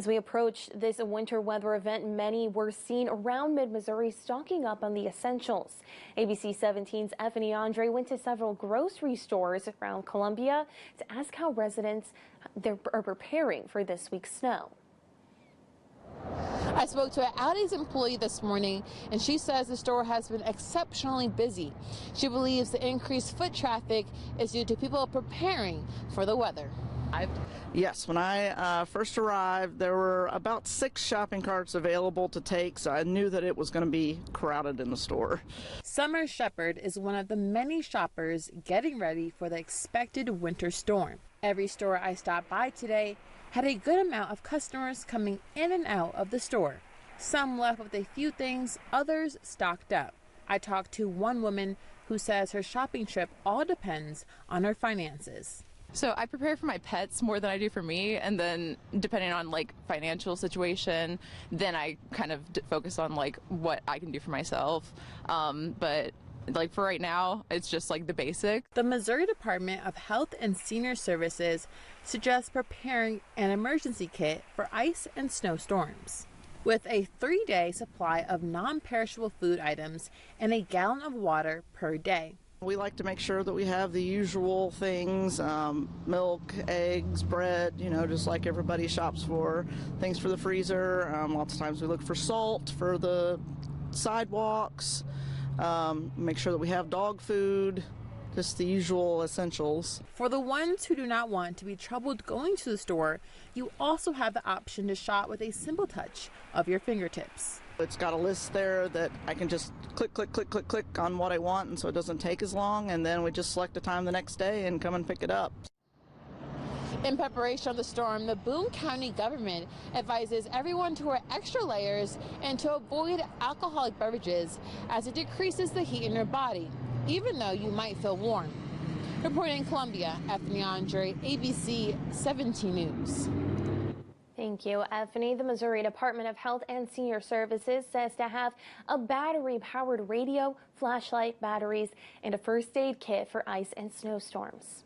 As we approach this winter weather event, many were seen around mid-Missouri stocking up on the essentials. ABC 17's Effany Andre went to several grocery stores around Columbia to ask how residents are preparing for this week's snow. I spoke to an Aldi's employee this morning, and she says the store has been exceptionally busy. She believes the increased foot traffic is due to people preparing for the weather. Yes, when I first arrived, there were about 6 shopping carts available to take, so I knew that it was going to be crowded in the store. Summer Shepherd is one of the many shoppers getting ready for the expected winter storm. Every store I stopped by today had a good amount of customers coming in and out of the store. Some left with a few things, others stocked up. I talked to one woman who says her shopping trip all depends on her finances. So I prepare for my pets more than I do for me, and then depending on like financial situation, then I kind of focus on like what I can do for myself. But like for right now, it's just like the basic. The Missouri Department of Health and Senior Services suggests preparing an emergency kit for ice and snowstorms, with a 3-day supply of non-perishable food items and a gallon of water per day. We like to make sure that we have the usual things, milk, eggs, bread, just like everybody shops for. Things for the freezer. Lots of times we look for salt for the sidewalks. Make sure that we have dog food, just the usual essentials. For the ones who do not want to be troubled going to the store, you also have the option to shop with a simple touch of your fingertips. It's got a list there that I can just click on what I want, and so it doesn't take as long, and then we just select a time the next day and come and pick it up. In preparation of the storm, the Boone County government advises everyone to wear extra layers and to avoid alcoholic beverages as it decreases the heat in your body, even though you might feel warm. Reporting in Columbia, Effany Andre, ABC 17 News. Thank you, Effany. The Missouri Department of Health and Senior Services says to have a battery-powered radio, flashlight, batteries, and a first aid kit for ice and snowstorms.